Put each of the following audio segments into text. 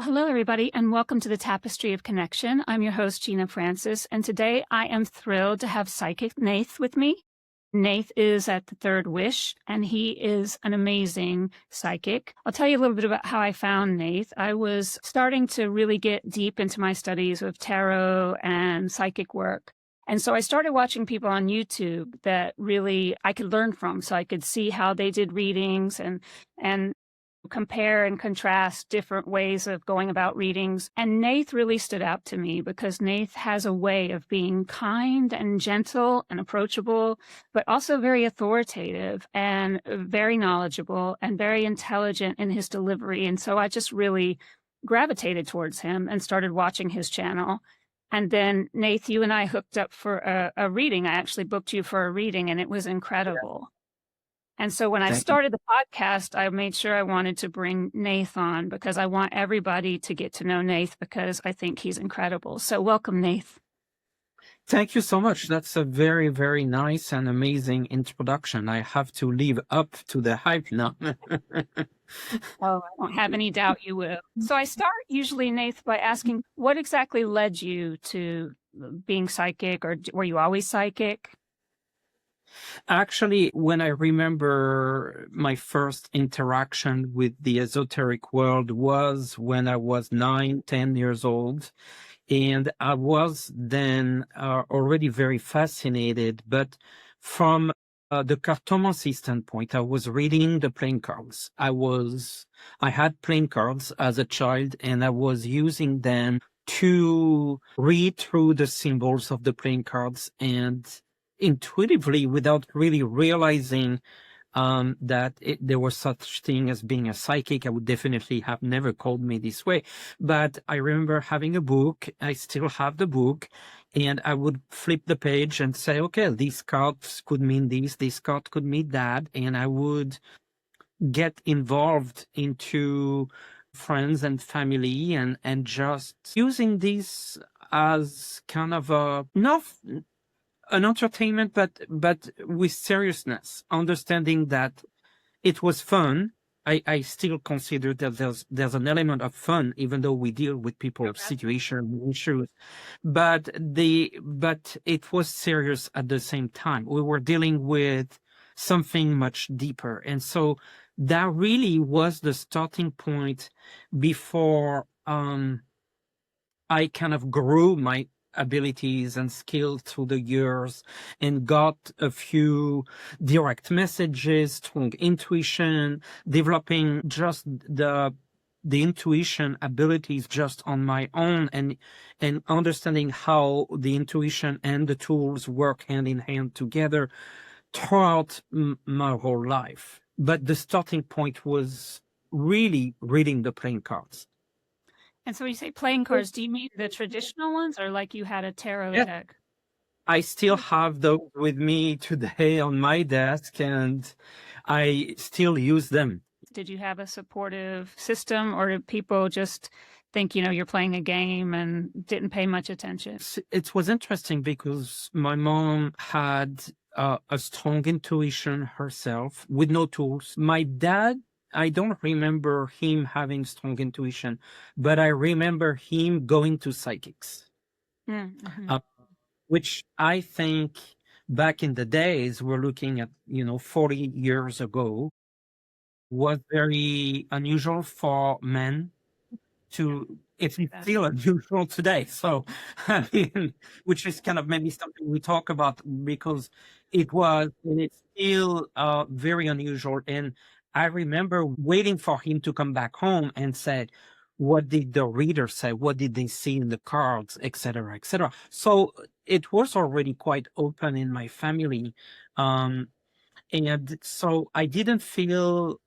Well, hello, everybody, and welcome to the Tapestry of Connection. I'm your host, Gena Frances, and today I am thrilled to have Psychic Nathe with me. Nathe is at the Third Wish, and he is an amazing psychic. I'll tell you a little bit about how I found Nathe. I was starting to really get deep into my studies of tarot and psychic work. And so I started watching people on YouTube that really I could learn from, so I could see how they did readings and compare and contrast different ways of going about readings. And Nathe really stood out to me because Nathe has a way of being kind and gentle and approachable, but also very authoritative and very knowledgeable and very intelligent in his delivery. And so I just really gravitated towards him and started watching his channel. And then, Nathe, you and I hooked up for a reading. I actually booked you for a reading, and it was incredible. And so when I Thank you. started the podcast, I made sure I wanted to bring Nathe on because I want everybody to get to know Nathe because I think he's incredible. So welcome, Nathe. Thank you so much. That's a very, very nice and amazing introduction. I have to live up to the hype now. Oh, I don't have any doubt you will. So I start usually, Nathe, by asking what exactly led you to being psychic, or were you always psychic? Actually, when I remember my first interaction with the esoteric world was when I was 9, 10 years old. And I was then already very fascinated, but from the cartomancy standpoint, I was reading the playing cards. I had playing cards as a child, and I was using them to read through the symbols of the playing cards, and intuitively, without really realizing that there was such thing as being a psychic. I would definitely have never called me this way. But I remember having a book. I still have the book, and I would flip the page and say, okay, these cards could mean this card could mean that. And I would get involved into friends and family and just using this as kind of a, not an entertainment, but with seriousness, understanding that it was fun. I still consider that there's an element of fun, even though we deal with people's situation issues. But it was serious at the same time. We were dealing with something much deeper, and so that really was the starting point before I kind of grew my abilities and skills through the years and got a few direct messages, strong intuition, developing just the intuition abilities just on my own, and understanding how the intuition and the tools work hand in hand together throughout my whole life. But the starting point was really reading the playing cards. And so when you say playing cards, do you mean the traditional ones or like you had a tarot deck? I still have those with me today on my desk, and I still use them. Did you have a supportive system, or did people just think, you're playing a game and didn't pay much attention? It was interesting because my mom had a strong intuition herself with no tools. My dad, I don't remember him having strong intuition, but I remember him going to psychics. Mm-hmm. Which I think back in the days, we're looking at, 40 years ago, was very unusual for men to, it's still unusual today. So, I mean, which is kind of maybe something we talk about because it was, and it's still very unusual. And I remember waiting for him to come back home and say, what did the reader say? What did they see in the cards, et cetera, et cetera. So it was already quite open in my family. And so I didn't feel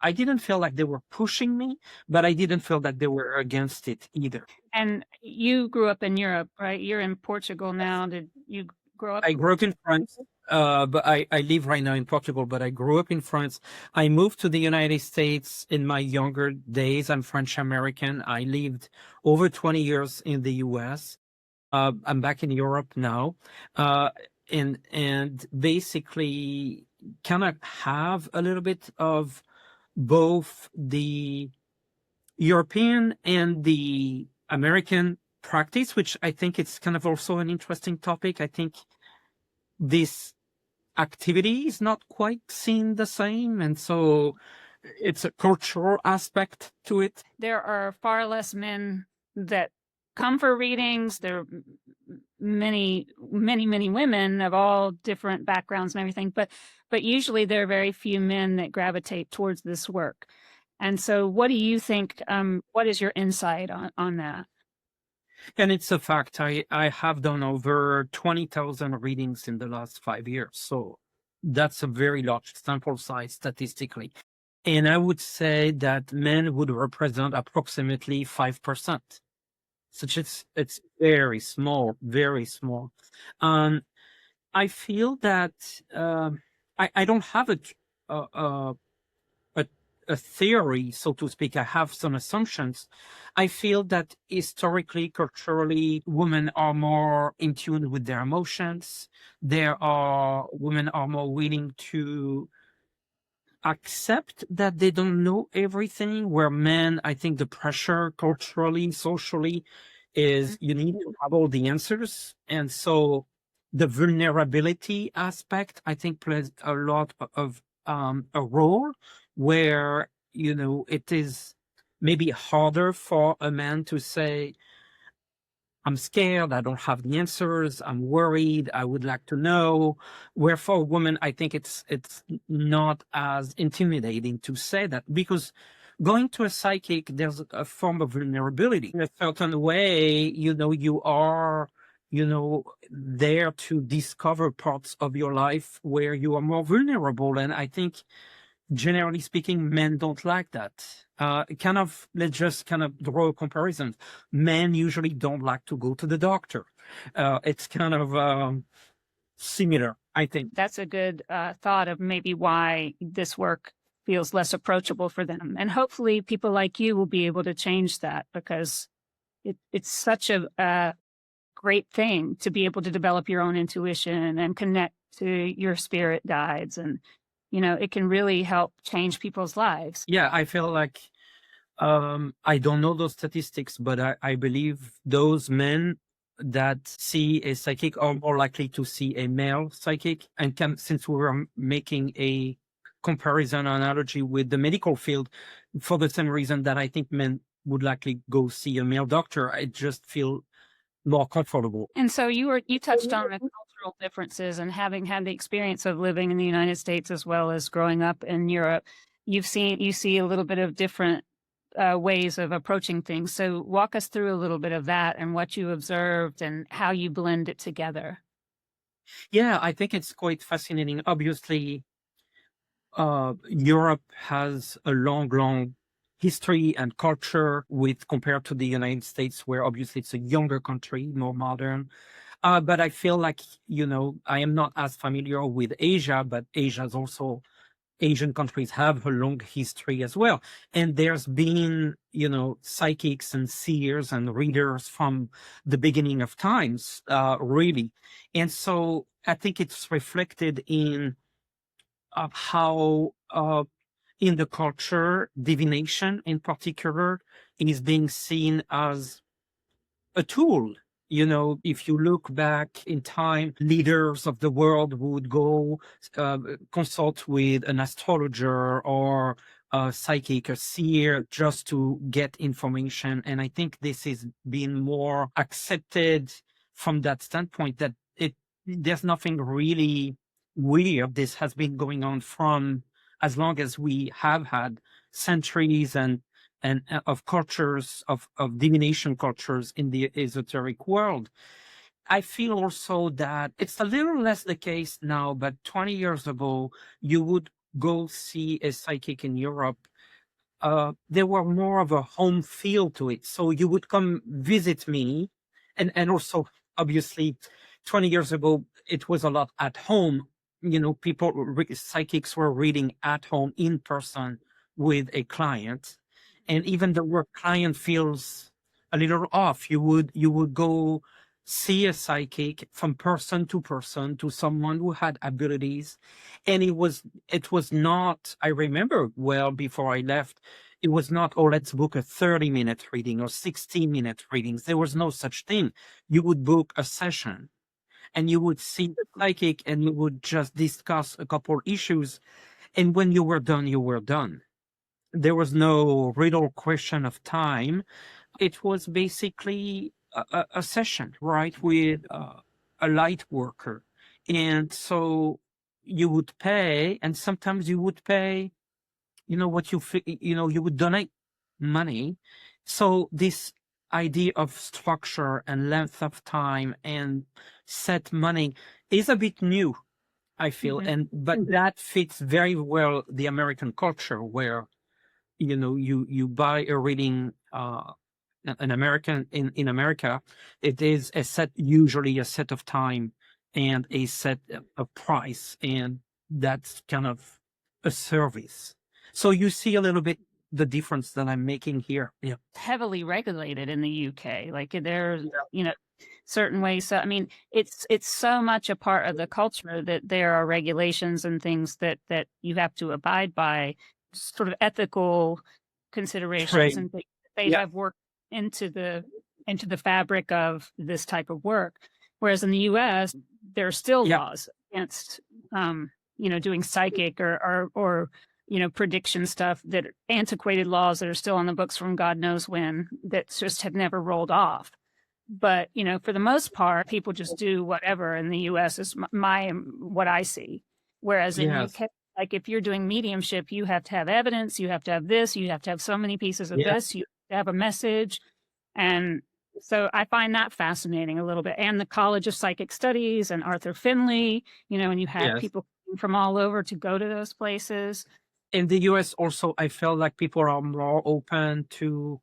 like they were pushing me, but I didn't feel that they were against it either. And you grew up in Europe, right? You're in Portugal now. Did you grow up? I grew up in France, but I live right now in Portugal, but I grew up in France. I moved to the United States in my younger days. I'm French American. I lived over 20 years in the US. I'm back in Europe now. And basically kind of have a little bit of both the European and the American practice, which I think it's kind of also an interesting topic. I think this activity is not quite seen the same, and so it's a cultural aspect to it. There are far less men that come for readings. There are many women of all different backgrounds and everything, but usually there are very few men that gravitate towards this work. And so what do you think, what is your insight on that? And it's a fact. I have done over 20,000 readings in the last 5 years. So that's a very large sample size statistically. And I would say that men would represent approximately 5%. So it's very small, very small. I feel that I don't have a a theory, so to speak. I have some assumptions. I feel that historically, culturally, women are more in tune with their emotions. Women are more willing to accept that they don't know everything, where men, I think the pressure culturally, socially is you need to have all the answers. And so the vulnerability aspect, I think, plays a lot of a role where, it is maybe harder for a man to say, I'm scared, I don't have the answers, I'm worried, I would like to know. Where for a woman, I think it's not as intimidating to say that, because going to a psychic, there's a form of vulnerability. In a certain way, you are, there to discover parts of your life where you are more vulnerable. And I think, generally speaking, men don't like that. Let's just kind of draw a comparison. Men usually don't like to go to the doctor. It's kind of similar, I think. That's a good thought of maybe why this work feels less approachable for them. And hopefully people like you will be able to change that, because it's such a great thing to be able to develop your own intuition and connect to your spirit guides. And, it can really help change people's lives. Yeah, I feel like I don't know those statistics, but I believe those men that see a psychic are more likely to see a male psychic. And since we were making a comparison analogy with the medical field, for the same reason that I think men would likely go see a male doctor, I just feel more comfortable. And so you touched on the cultural differences, and having had the experience of living in the United States as well as growing up in Europe, you see a little bit of different ways of approaching things. So walk us through a little bit of that and what you observed and how you blend it together. Yeah, I think it's quite fascinating. Obviously, Europe has a long history and culture compared to the United States, where obviously it's a younger country, more modern. But I feel like, I am not as familiar with Asia, but Asian countries have a long history as well. And there's been, psychics and seers and readers from the beginning of times, really. And so I think it's reflected in how in the culture, divination in particular is being seen as a tool. If you look back in time, leaders of the world would go consult with an astrologer or a psychic, a seer, just to get information. And I think this is being more accepted from that standpoint, that there's nothing really weird. This has been going on from as long as we have had centuries and of cultures of divination cultures in the esoteric world. I feel also that it's a little less the case now, but 20 years ago, you would go see a psychic in Europe. There were more of a home feel to it. So you would come visit me, and also obviously 20 years ago, it was a lot at home. Psychics were reading at home in person with a client. And even the word client feels a little off. You would go see a psychic from person to someone who had abilities. And it was not, I remember well before I left, It was not, oh, let's book a 30-minute reading or 60-minute readings. There was no such thing. You would book a session and you would see the psychic and you would just discuss a couple issues. And when you were done, you were done. There was no riddle question of time. It was basically a session, right, with a light worker. And so you would pay, and sometimes you would pay, you would donate money. So this idea of structure and length of time and set money is a bit new, I feel. But that fits very well the American culture, where you buy a reading in America, it is usually a set of time and a set of price, and that's kind of a service. So you see a little bit the difference that I'm making here. Yeah. Heavily regulated in the UK. Like there's, certain ways. So, I mean, it's so much a part of the culture that there are regulations and things that you have to abide by, sort of ethical considerations Right. and things that they have worked into the fabric of this type of work. Whereas in the US, there are still laws against, doing psychic or prediction stuff, that are antiquated laws that are still on the books from God knows when, that just have never rolled off. But, for the most part, people just do whatever in the US is what I see. Whereas in the UK, like if you're doing mediumship, you have to have evidence, you have to have this, you have to have so many pieces of this, you have to have a message. And so I find that fascinating a little bit. And the College of Psychic Studies and Arthur Finley, and you have people from all over to go to those places. In the US also, I felt like people are more open to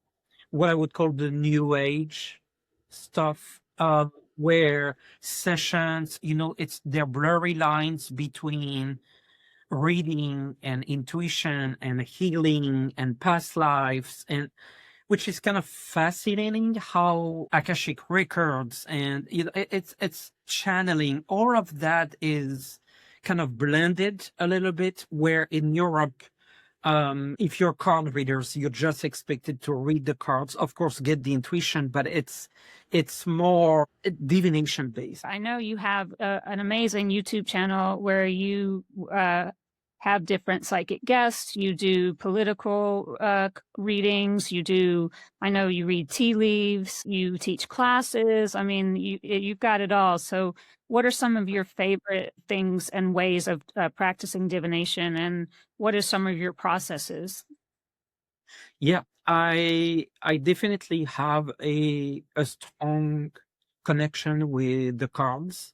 what I would call the new age stuff, where sessions, there are blurry lines between reading and intuition and healing and past lives, and which is kind of fascinating, how Akashic records and it's channeling, all of that is kind of blended a little bit, where in Europe, if you're card readers, you're just expected to read the cards, of course, get the intuition, but it's more divination based. I know you have an amazing YouTube channel where you have different psychic guests. You do political readings. I know you read tea leaves. You teach classes. I mean, you've got it all. So what are some of your favorite things and ways of practicing divination, and what are some of your processes? Yeah, I definitely have a strong connection with the cards.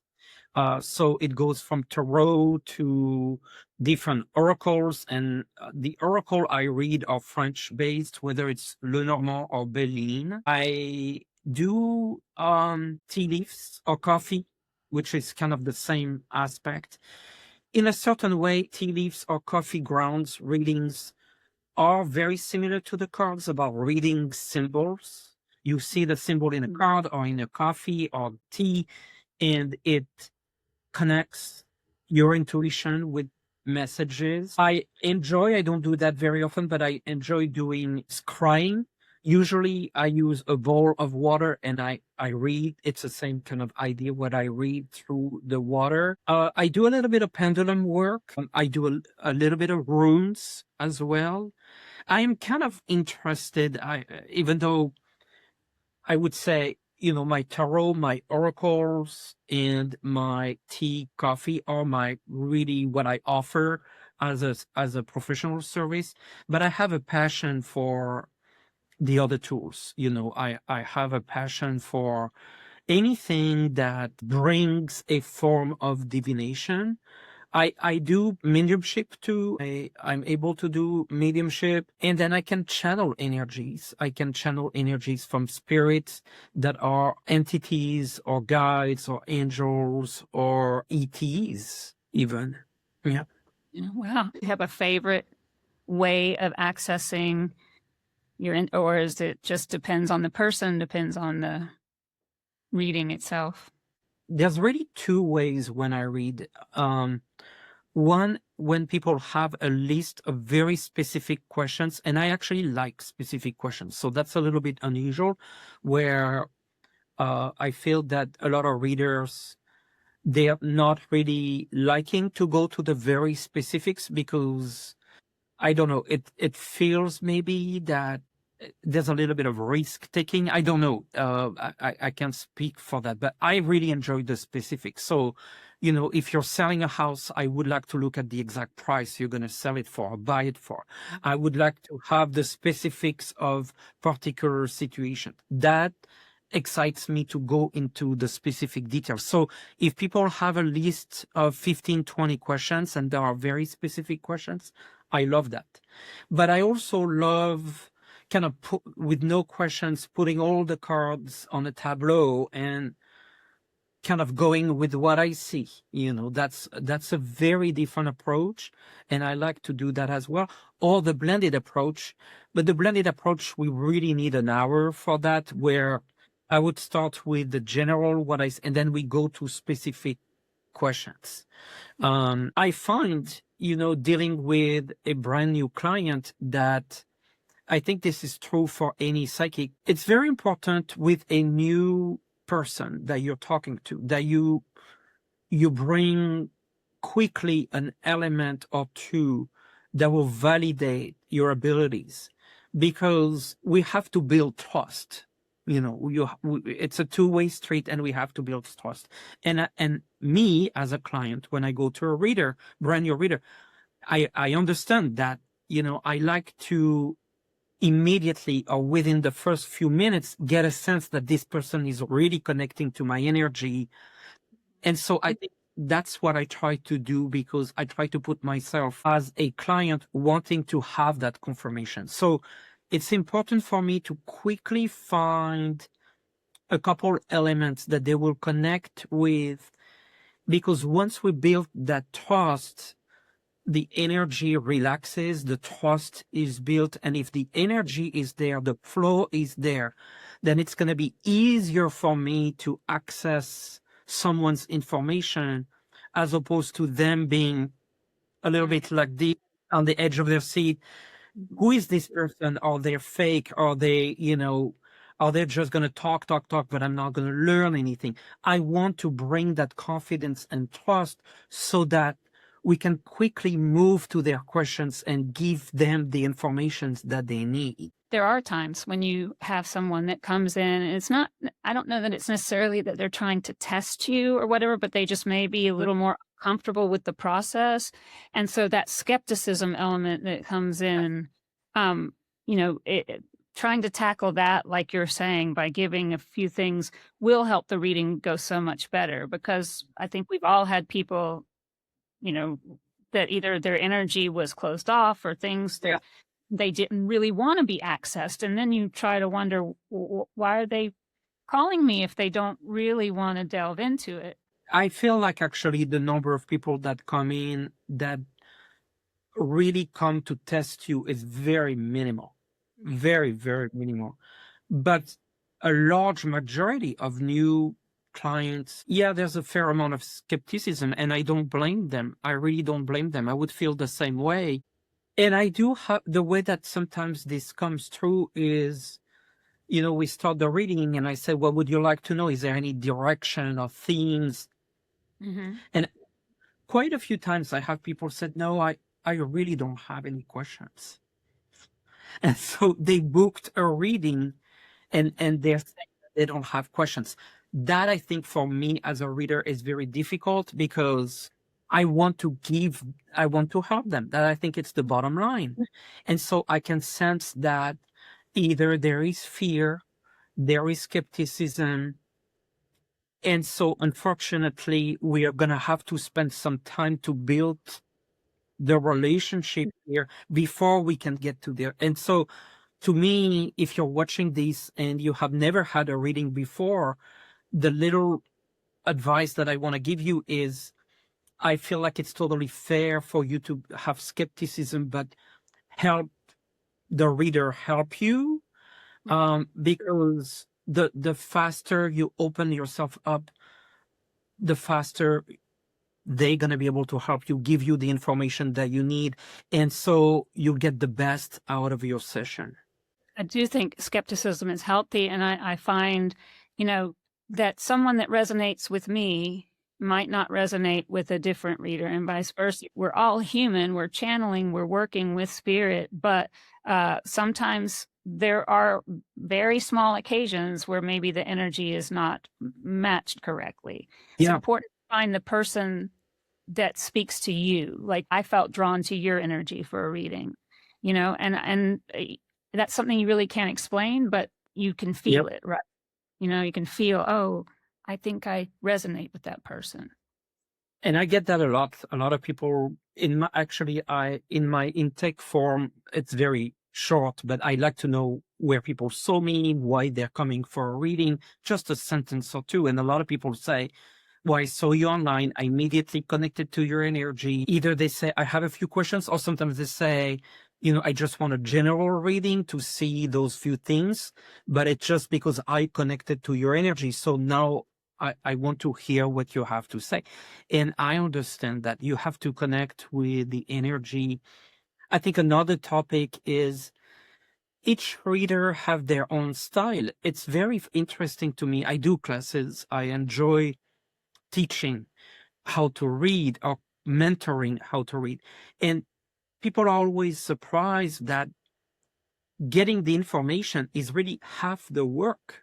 So it goes from tarot to different oracles, and the oracle I read are French based, whether it's Lenormand or Béline. I do tea leaves or coffee, which is kind of the same aspect. In a certain way, tea leaves or coffee grounds readings are very similar to the cards, about reading symbols. You see the symbol in a card or in a coffee or tea, and it connects your intuition with messages. I don't do that very often, but I enjoy doing scrying. Usually I use a bowl of water and I read. It's the same kind of idea, what I read through the water. I do a little bit of pendulum work. I do a little bit of runes as well. I am kind of interested, even though I would say, my tarot, my oracles, and my tea, coffee are really what I offer as a professional service. But I have a passion for the other tools. I have a passion for anything that brings a form of divination. I do mediumship too. I'm able to do mediumship, and then I can channel energies. I can channel energies from spirits that are entities or guides or angels or ETs even. Yeah. Wow. Do you have a favorite way of accessing or is it just depends on the person, depends on the reading itself? There's really two ways when I read. One, when people have a list of very specific questions, and I actually like specific questions. So that's a little bit unusual, where I feel that a lot of readers, they are not really liking to go to the very specifics because I don't know, it feels maybe that there's a little bit of risk taking. I don't know. I can't speak for that, but I really enjoy the specifics. So, if you're selling a house, I would like to look at the exact price you're going to sell it for or buy it for. I would like to have the specifics of particular situation. That excites me to go into the specific details. So if people have a list of 15, 20 questions and there are very specific questions, I love that. But I also love kind of with no questions, putting all the cards on a tableau and kind of going with what I see. That's a very different approach. And I like to do that as well. Or the blended approach. But the blended approach, we really need an hour for that, where I would start with the general, and then we go to specific questions. I find, dealing with a brand new client, that I think this is true for any psychic. It's very important with a new person that you're talking to, that you bring quickly an element or two that will validate your abilities, because we have to build trust. It's a two-way street, and we have to build trust. And me as a client, when I go to a reader, brand new reader, I understand that, I like to immediately or within the first few minutes get a sense that this person is really connecting to my energy. And so I think that's what I try to do, because I try to put myself as a client wanting to have that confirmation. So it's important for me to quickly find a couple elements that they will connect with, because once we build that trust, the energy relaxes, the trust is built. And if the energy is there, the flow is there, then it's going to be easier for me to access someone's information, as opposed to them being a little bit like this, on the edge of their seat. Who is this person? Are they fake? Are they, are they just going to talk, but I'm not going to learn anything? I want to bring that confidence and trust so that we can quickly move to their questions and give them the information that they need. There are times when you have someone that comes in, and it's not, I don't know that it's necessarily that they're trying to test you or whatever, but they just may be a little more comfortable with the process. And so that skepticism element that comes in, trying to tackle that, like you're saying, by giving a few things will help the reading go so much better, because I think we've all had people, that either their energy was closed off or things that they didn't really want to be accessed. And then you try to wonder, why are they calling me if they don't really want to delve into it? I feel like actually the number of people that come in that really come to test you is very minimal, very, very minimal. But a large majority of new clients, there's a fair amount of skepticism, and I don't blame them. I really don't blame them. I would feel the same way. And I do have the way that sometimes this comes through is, we start the reading and I say, what would you like to know? Is there any direction or themes? Mm-hmm. And quite a few times I have people said, no, I really don't have any questions. And so they booked a reading and they're saying that they don't have questions. That, I think, for me as a reader is very difficult, because I want to help them. That, I think, it's the bottom line. And so I can sense that either there is fear, there is skepticism. And so unfortunately, we are going to have to spend some time to build the relationship here before we can get to there. And so to me, if you're watching this and you have never had a reading before, the little advice that I want to give you is, I feel like it's totally fair for you to have skepticism, but help the reader help you, because the faster you open yourself up, the faster they're going to be able to help you, give you the information that you need. And so you get the best out of your session. I do think skepticism is healthy. And I find, that someone that resonates with me might not resonate with a different reader, and vice versa. We're all human. We're channeling, we're working with spirit, but sometimes there are very small occasions where maybe the energy is not matched correctly. It's important to find the person that speaks to you. Like, I felt drawn to your energy for a reading, and that's something you really can't explain, but you can feel it, right? You can feel, oh, I think I resonate with that person. And I get that a lot. A lot of people in my intake form, it's very short, but I like to know where people saw me, why they're coming for a reading, just a sentence or two. And a lot of people say, well, I saw you online. I immediately connected to your energy. Either they say, I have a few questions, or sometimes they say, I just want a general reading to see those few things, but it's just because I connected to your energy. So now I want to hear what you have to say. And I understand that you have to connect with the energy. I think another topic is each reader have their own style. It's very interesting to me. I do classes. I enjoy teaching how to read or mentoring how to read. And people are always surprised that getting the information is really half the work.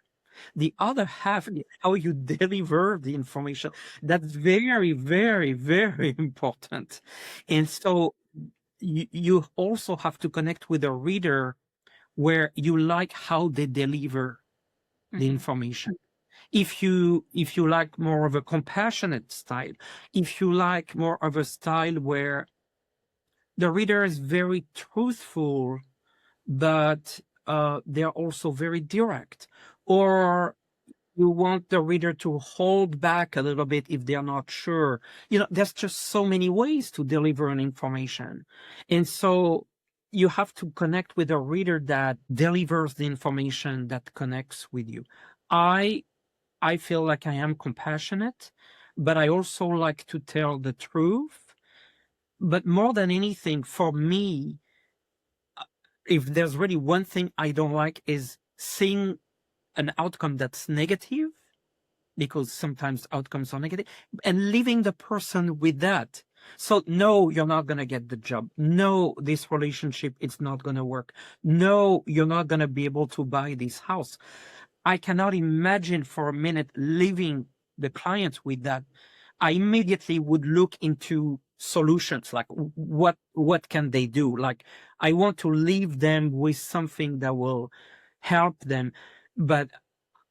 The other half is how you deliver the information. That's very, very, very important. And so you also have to connect with a reader where you like how they deliver the information. If you like more of a compassionate style, if you like more of a style where the reader is very truthful, but they're also very direct, or you want the reader to hold back a little bit if they're not sure. There's just so many ways to deliver an information. And so you have to connect with a reader that delivers the information that connects with you. I feel like I am compassionate, but I also like to tell the truth. But more than anything, for me, if there's really one thing I don't like is seeing an outcome that's negative, because sometimes outcomes are negative, and leaving the person with that. So no, you're not going to get the job. No, this relationship is not going to work. No, you're not going to be able to buy this house. I cannot imagine for a minute leaving the clients with that. I immediately would look into solutions, like what can they do? Like, I want to leave them with something that will help them, but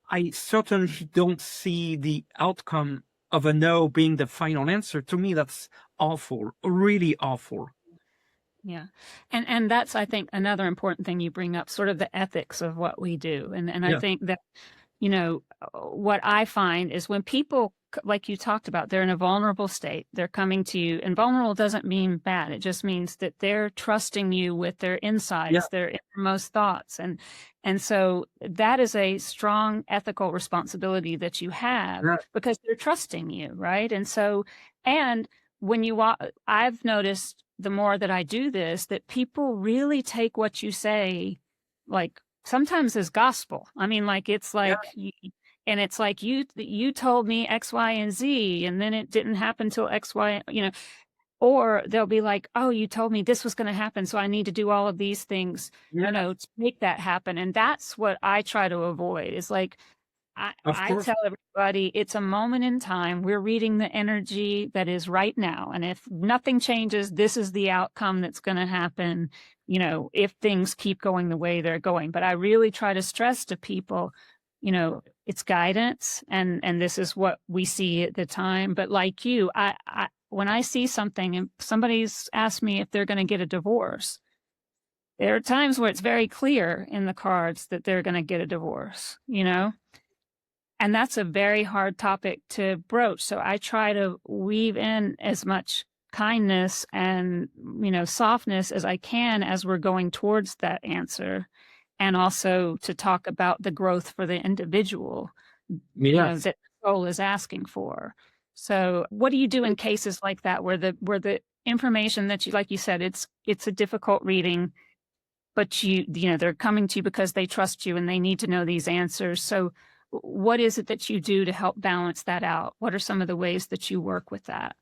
I certainly don't see the outcome of a no being the final answer. To me, that's awful, really awful. Yeah. And that's, I think, another important thing you bring up, sort of the ethics of what we do. And I think that, what I find is when people, like you talked about, they're in a vulnerable state, they're coming to you, and vulnerable doesn't mean bad. It just means that they're trusting you with their insights, their innermost thoughts. And so that is a strong ethical responsibility that you have because they're trusting you, right? And so, and when I've noticed the more that I do this, that people really take what you say, like, sometimes as gospel. I mean, like, it's like, and it's like, you told me X, Y, and Z, and then it didn't happen till X, Y, or they'll be like, oh, you told me this was going to happen, so I need to do all of these things, to make that happen. And that's what I try to avoid, is like, I tell everybody it's a moment in time. We're reading the energy that is right now. And if nothing changes, this is the outcome that's going to happen, if things keep going the way they're going. But I really try to stress to people, it's guidance, and this is what we see at the time. But like you, when I see something and somebody's asked me if they're going to get a divorce, there are times where it's very clear in the cards that they're going to get a divorce, And that's a very hard topic to broach. So I try to weave in as much kindness and, softness as I can as we're going towards that answer. And also to talk about the growth for the individual, that the soul is asking for. So what do you do in cases like that where the information that you, like you said, it's a difficult reading, but they're coming to you because they trust you and they need to know these answers. So what is it that you do to help balance that out? What are some of the ways that you work with that?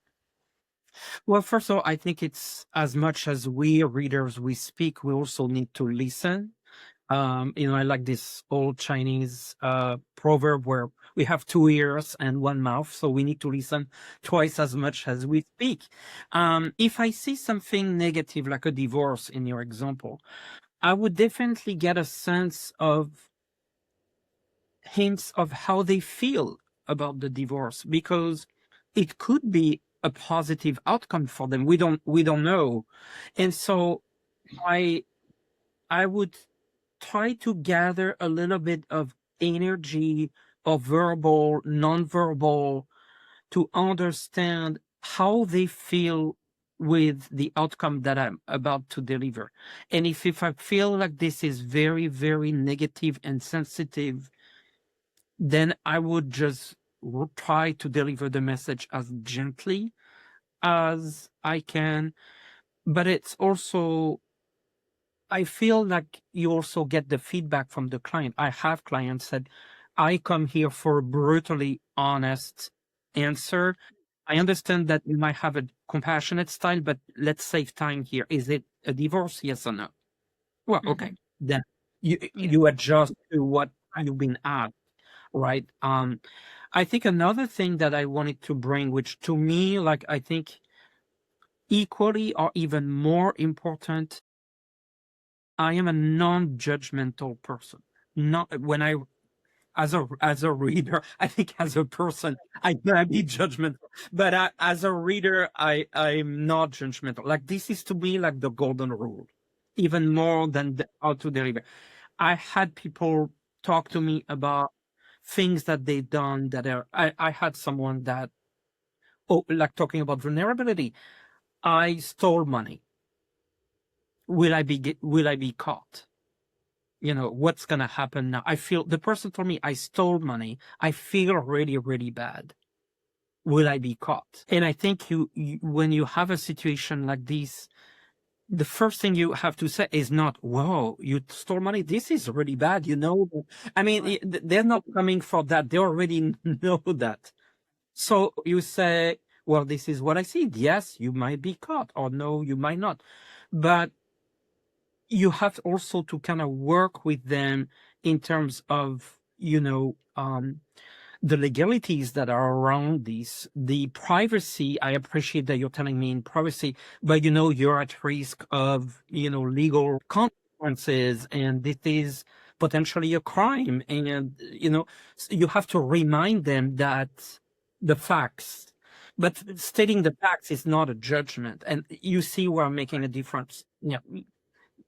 Well, first of all, I think it's as much as we readers, we speak, we also need to listen. I like this old Chinese proverb where we have two ears and one mouth, so we need to listen twice as much as we speak. If I see something negative, like a divorce in your example, I would definitely get a sense of hints of how they feel about the divorce, because it could be a positive outcome for them. We don't know. And so I I would try to gather a little bit of energy, of verbal, nonverbal, to understand how they feel with the outcome that I'm about to deliver. And if I feel like this is very, very negative and sensitive, then I would just try to deliver the message as gently as I can. But it's also, I feel like you also get the feedback from the client. I have clients that I come here for a brutally honest answer. I understand that you might have a compassionate style, but let's save time here. Is it a divorce? Yes or no? Well, okay. Mhm. Then you Yeah. you adjust to what you've been asked, right? I think another thing that I wanted to bring, which to me, like I think equally or even more important, I am a non-judgmental person. Not when I as a reader, I think as a person, I might be judgmental, but as a reader, I'm not judgmental. Like this is to me like the golden rule, even more than how to deliver. I had people talk to me about things that they've done that are. I had someone that, oh, like talking about vulnerability. I stole money. Will I be caught? What's going to happen now? I feel the person told me I stole money. I feel really, really bad. Will I be caught? And I think when you have a situation like this, the first thing you have to say is not, whoa, you stole money. This is really bad. I mean, they're not coming for that. They already know that. So you say, well, this is what I see. Yes, you might be caught, or no, you might not. But you have also to kind of work with them in terms of the legalities that are around this, the privacy. I appreciate that you're telling me in privacy, but you're at risk of legal consequences, and this is potentially a crime, and you have to remind them that the facts, but stating the facts is not a judgment, and you see where I'm making a difference. Yeah.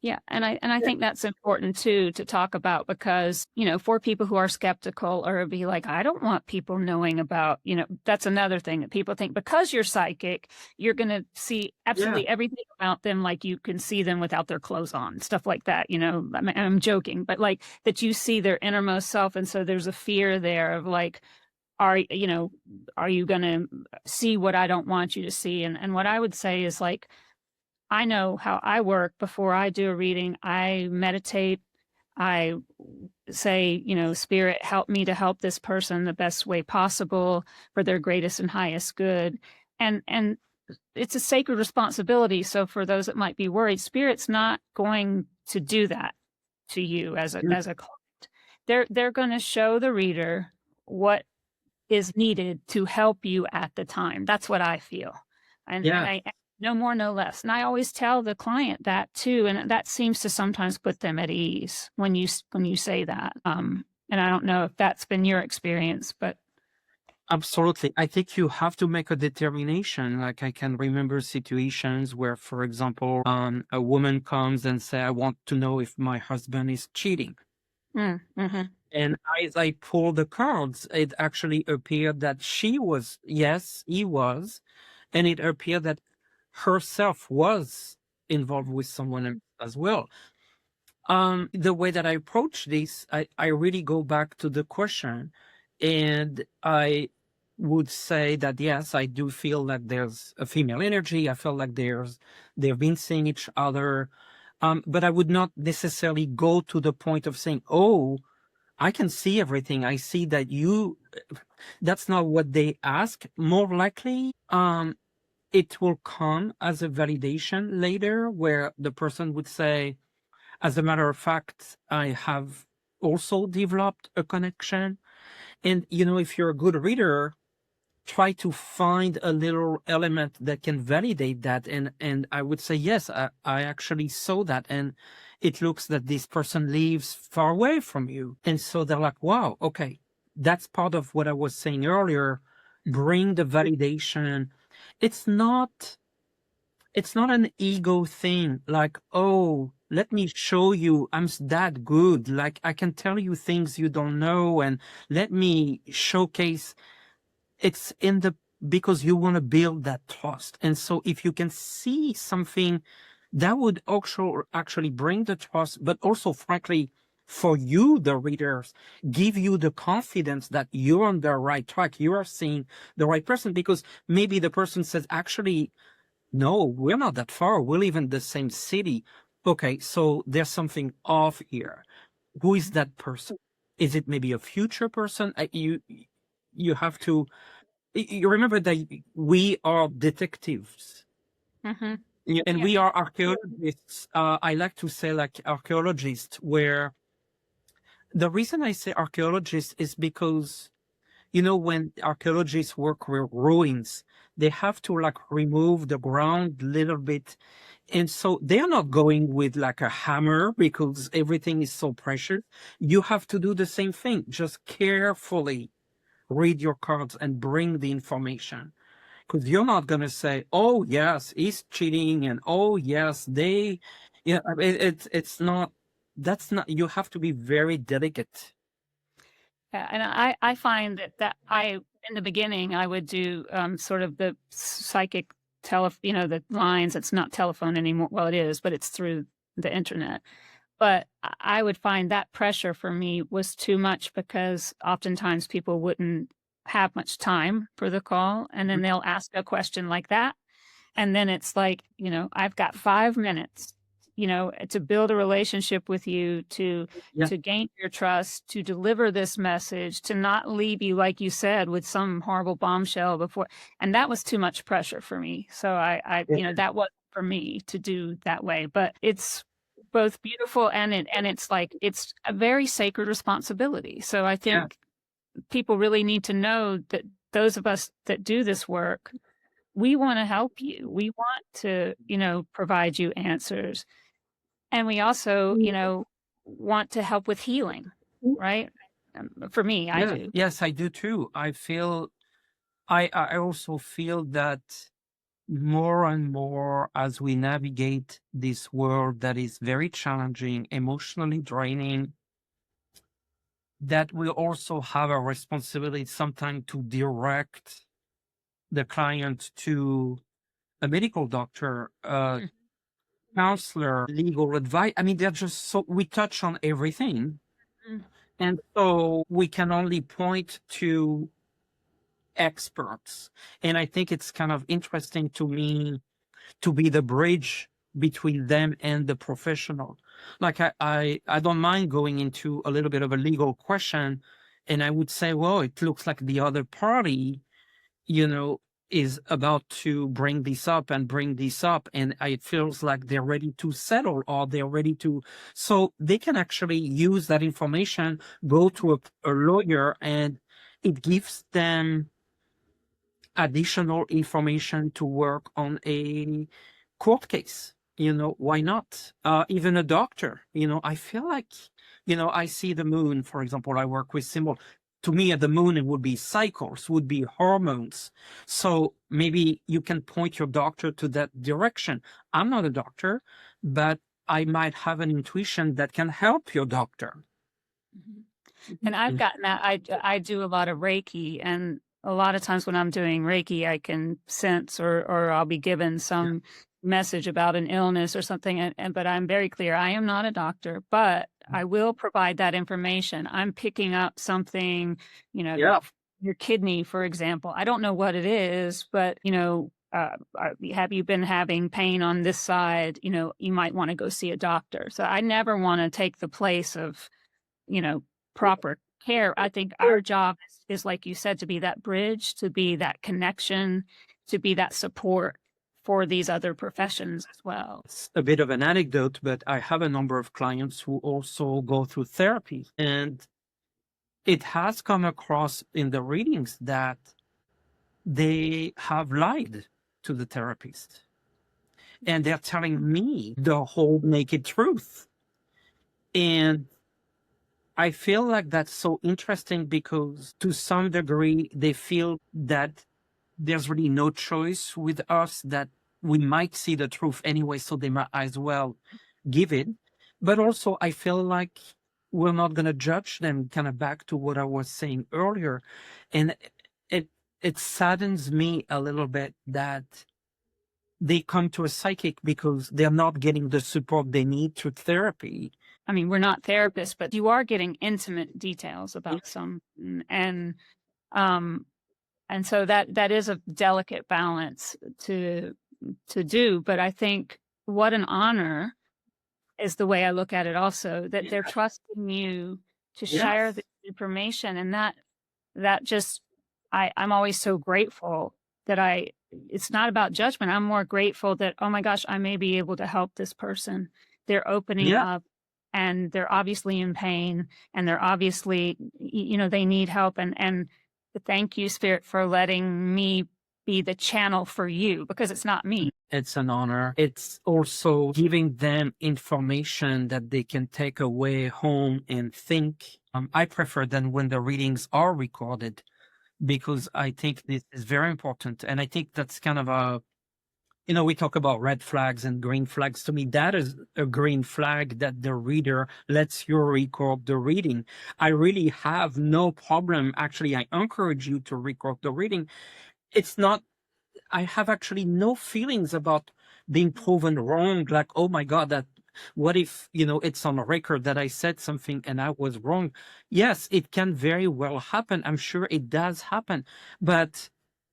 Yeah, and I think that's important too to talk about because, for people who are skeptical or be like, I don't want people knowing about, that's another thing that people think because you're psychic, you're going to see Yeah. absolutely everything about them like you can see them without their clothes on, stuff like that, I'm joking, but like that you see their innermost self, and so there's a fear there of like, are you going to see what I don't want you to see? And what I would say is like, I know how I work before I do a reading. I meditate. I say, Spirit, help me to help this person the best way possible for their greatest and highest good. And it's a sacred responsibility. So for those that might be worried, Spirit's not going to do that to you as a client. They're going to show the reader what is needed to help you at the time. That's what I feel. And Yeah. I no more, no less. And I always tell the client that too. And that seems to sometimes put them at ease when you say that. And I don't know if that's been your experience, but Absolutely. I think you have to make a determination. Like I can remember situations where, for example, a woman comes and say, I want to know if my husband is cheating. mm-hmm. And as I pulled the cards, it actually appeared that yes, he was. And it appeared that herself was involved with someone else as well. The way that I approach this, I really go back to the question, and I would say that, yes, I do feel like there's a female energy. I feel like they've been seeing each other. But I would not necessarily go to the point of saying, oh, I can see everything. I see that that's not what they ask. More likely, it will come as a validation later where the person would say, as a matter of fact, I have also developed a connection. And, if you're a good reader, try to find a little element that can validate that. And I would say, yes, I actually saw that. And it looks that this person lives far away from you. And so they're like, wow, okay, that's part of what I was saying earlier. Bring the validation. It's not an ego thing like, oh, let me show you that good. Like I can tell you things you don't know, and let me showcase. It's because you want to build that trust. And so if you can see something that would also actually bring the trust, but also frankly, for you, the readers, give you the confidence that you're on the right track. You are seeing the right person, because maybe the person says, actually, no, we're not that far. We live in the same city. Okay, so there's something off here. Who is that person? Is it maybe a future person? You have to. You remember that we are detectives. Mm-hmm. And Yeah. we are archaeologists. I like to say like archaeologists, where the reason I say archaeologists is because when archaeologists work with ruins, they have to like remove the ground a little bit. And so they are not going with like a hammer because everything is so precious. You have to do the same thing. Just carefully read your cards and bring the information. Because you're not going to say, oh, yes, he's cheating. And oh, yes, it's not, that's not, you have to be very delicate. Yeah, and I find that in the beginning I would do sort of the psychic the lines. It's not telephone anymore. Well, it is, but it's through the internet. But I would find that pressure for me was too much, because oftentimes people wouldn't have much time for the call, and then they'll ask a question like that. And then it's like, I've got 5 minutes, to build a relationship with you, Yeah. to gain your trust, to deliver this message, to not leave you, like you said, with some horrible bombshell before. And that was too much pressure for me. So that wasn't for me to do that way. But it's both beautiful, and it's like, it's a very sacred responsibility. So I think people really need to know that those of us that do this work, we want to help you. We want to, provide you answers. And we also, want to help with healing, right? For me, I do. Yes, I do too. I also feel that more and more as we navigate this world that is very challenging, emotionally draining, that we also have a responsibility sometimes to direct the client to a medical doctor, counselor, legal advice. I mean, they're just so, we touch on everything. Mm. And so we can only point to experts. And I think it's kind of interesting to me to be the bridge between them and the professional. Like I don't mind going into a little bit of a legal question, and I would say, well, it looks like the other party, you know, is about to bring this up and bring this up, and it feels like they're ready to settle, or they're ready to, so they can actually use that information, go to a lawyer, and it gives them additional information to work on a court case. Why not? Even a doctor, I feel like, I see the moon, for example, I work with symbol. To me, at the moon, it would be cycles, would be hormones. So maybe you can point your doctor to that direction. I'm not a doctor, but I might have an intuition that can help your doctor. And I've gotten that. I do a lot of Reiki, and a lot of times when I'm doing Reiki, I can sense, or I'll be given some message about an illness or something. But I'm very clear, I am not a doctor, but I will provide that information. I'm picking up something, Yeah. your kidney, for example. I don't know what it is, but, have you been having pain on this side? You might want to go see a doctor. So I never want to take the place of, proper care. I think our job is, like you said, to be that bridge, to be that connection, to be that support for these other professions as well. It's a bit of an anecdote, but I have a number of clients who also go through therapy. And it has come across in the readings that they have lied to the therapist. And they're telling me the whole naked truth. And I feel like that's so interesting because to some degree, they feel that there's really no choice with us, that we might see the truth anyway, so they might as well give it. But also, I feel like we're not going to judge them, kind of back to what I was saying earlier. And it saddens me a little bit that they come to a psychic because they're not getting the support they need through therapy. I mean, we're not therapists, but you are getting intimate details about some, and so that is a delicate balance to do. But I think what an honor is the way I look at it also, that they're trusting you to share the information. And that just, I'm always so grateful that it's not about judgment. I'm more grateful that, oh my gosh, I may be able to help this person. They're opening up and they're obviously in pain and they're obviously, they need help. And thank you, Spirit, for letting me be the channel for you, because it's not me. It's an honor. It's also giving them information that they can take away home and think. I prefer than when the readings are recorded, because I think this is very important. And I think that's kind of we talk about red flags and green flags. To me, that is a green flag, that the reader lets you record the reading. I really have no problem. Actually, I encourage you to record the reading. I have actually no feelings about being proven wrong. Like, oh my God, what if, it's on a record that I said something and I was wrong? Yes, it can very well happen. I'm sure it does happen. But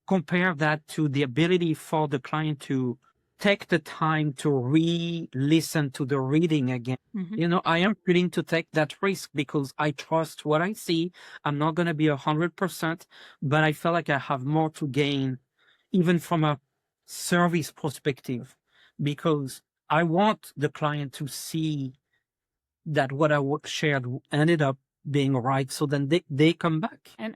compare that to the ability for the client to take the time to re-listen to the reading again. Mm-hmm. I am willing to take that risk because I trust what I see. I'm not going to be 100%, but I feel like I have more to gain, even from a service perspective, because I want the client to see that what I shared ended up being right. So then they come back. And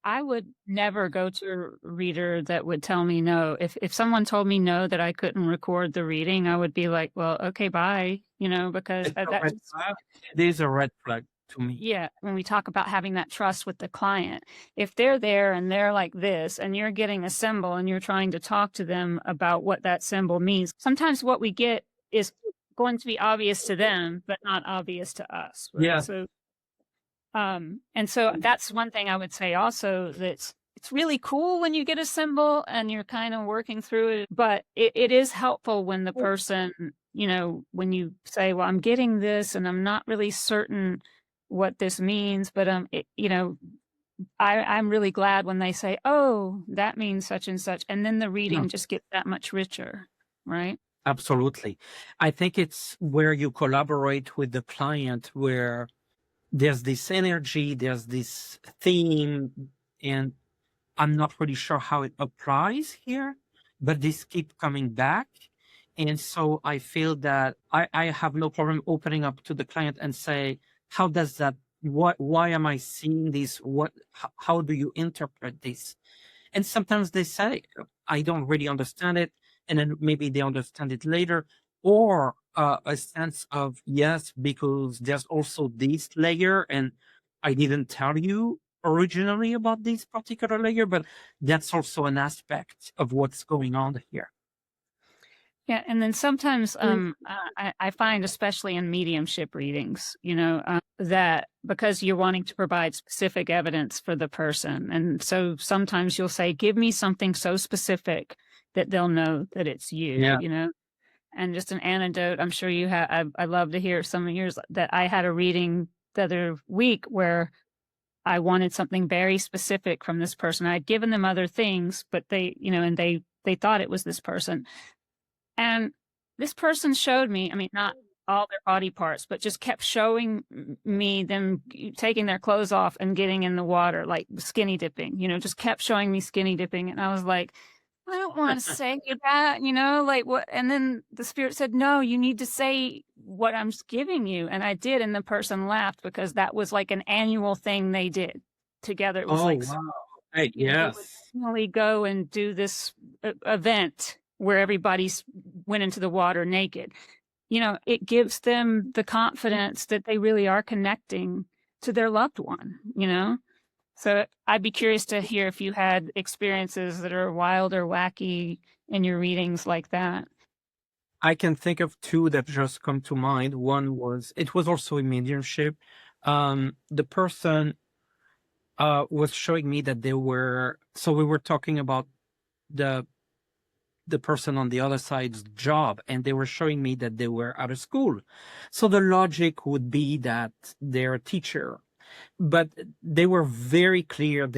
I would never go to a reader that would tell me no. If someone told me no, that I couldn't record the reading, I would be like, well, okay, bye, because there's a red flag to me. Yeah. When we talk about having that trust with the client, if they're there and they're like this and you're getting a symbol and you're trying to talk to them about what that symbol means, sometimes what we get is going to be obvious to them, but not obvious to us. Right? Yeah. So, and so that's one thing I would say also, that it's really cool when you get a symbol and you're kind of working through it, but it is helpful when the person, when you say, well, I'm getting this and I'm not really certain what this means, but I'm really glad when they say, oh, that means such and such, and then the reading just gets that much richer, right? Absolutely. I think it's where you collaborate with the client, where there's this energy, there's this theme, and I'm not really sure how it applies here, but this keep coming back. And so I feel that I have no problem opening up to the client and say, how does that, why am I seeing this? How do you interpret this? And sometimes they say, I don't really understand it. And then maybe they understand it later, or a sense of, yes, because there's also this layer and I didn't tell you originally about this particular layer, but that's also an aspect of what's going on here. Yeah, and then sometimes I find, especially in mediumship readings, that because you're wanting to provide specific evidence for the person, and so sometimes you'll say, give me something so specific that they'll know that it's you, And just an anecdote, I'm sure you have, I love to hear some of yours, that I had a reading the other week where I wanted something very specific from this person. I'd given them other things, but they, and they thought it was this person. And this person showed me, I mean, not all their body parts, but just kept showing me them taking their clothes off and getting in the water, like skinny dipping, just kept showing me skinny dipping. And I was like, I don't want to say that, like what? And then the spirit said, no, you need to say what I'm giving you. And I did. And the person laughed because that was like an annual thing they did together. It was Oh, like, wow. Right, they would yes. normally go and do this event where everybody went into the water naked. It gives them the confidence that they really are connecting to their loved one. So I'd be curious to hear if you had experiences that are wild or wacky in your readings like that. I can think of two that just come to mind. One was, it was also a mediumship. The person was showing me that so we were talking about the person on the other side's job, and they were showing me that they were out of school. So the logic would be that they're a teacher, but they were very clear.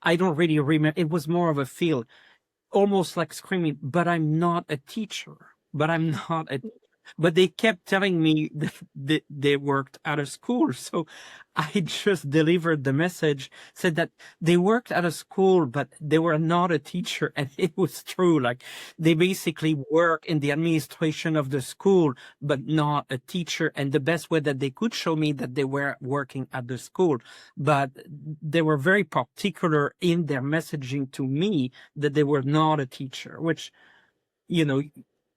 I don't really remember. It was more of a feel, almost like screaming, but I'm not a teacher. But I'm not a but they kept telling me that they worked out of school. So I just delivered the message, said that they worked out of school, but they were not a teacher. And it was true. Like, they basically work in the administration of the school, but not a teacher. And the best way that they could show me that they were working at the school, but they were very particular in their messaging to me that they were not a teacher, which,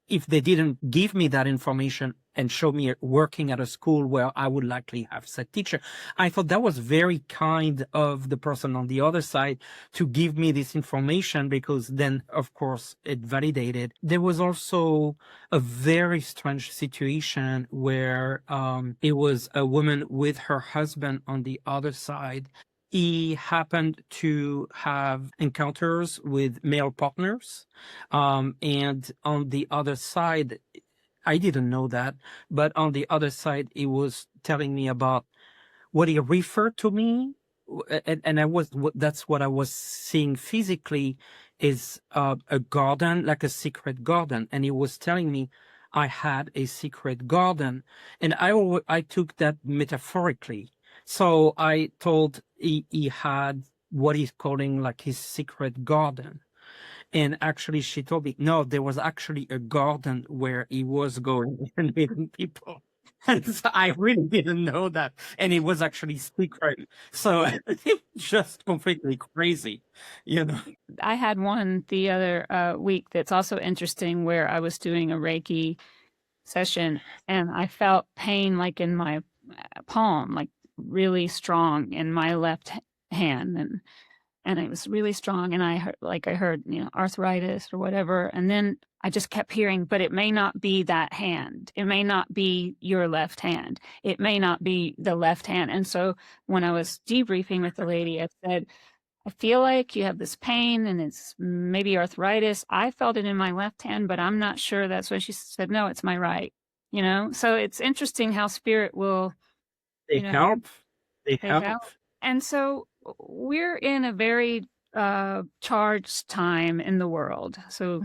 if they didn't give me that information and show me working at a school where I would likely have said teacher, I thought that was very kind of the person on the other side to give me this information, because then, of course, it validated. There was also a very strange situation where it was a woman with her husband on the other side. He happened to have encounters with male partners. And on the other side, I didn't know that, but on the other side, he was telling me about what he referred to me. And that's what I was seeing physically, is a garden, like a secret garden. And he was telling me I had a secret garden, and I took that metaphorically. So I told he had what he's calling like his secret garden. And actually, she told me, no, there was actually a garden where he was going and meeting people. And so I really didn't know that. And it was actually secret. So it's just completely crazy, you know. I had one the other week that's also interesting, where I was doing a Reiki session and I felt pain like in my palm, like really strong in my left hand. And it was really strong. And I heard, arthritis or whatever. And then I just kept hearing, but it may not be that hand. It may not be your left hand. It may not be the left hand. And so when I was debriefing with the lady, I said, I feel like you have this pain and it's maybe arthritis. I felt it in my left hand, but I'm not sure. That's when she said, no, it's my right. So it's interesting how spirit will, They you know, help. They they help. help. And so we're in a very charged time in the world. So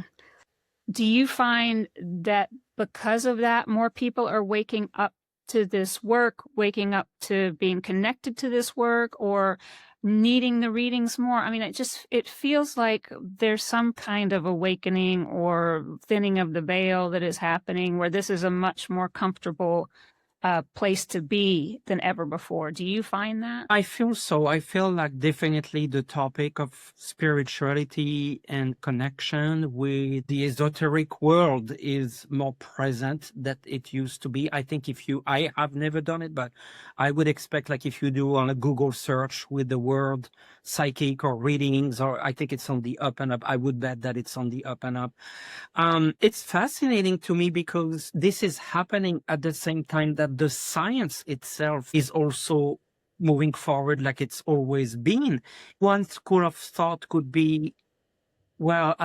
do you find that because of that, more people are waking up to this work, waking up to being connected to this work, or needing the readings more? I mean, it feels like there's some kind of awakening or thinning of the veil that is happening, where this is a much more comfortable place to be than ever before. Do you find that? I feel so. I feel like definitely the topic of spirituality and connection with the esoteric world is more present than it used to be. I think I have never done it, but I would expect, like, if you do on a Google search with the word psychic or readings, or I think it's on the up and up, I would bet that it's on the up and up. It's fascinating to me because this is happening at the same time that the science itself is also moving forward like it's always been. One school of thought could be, well,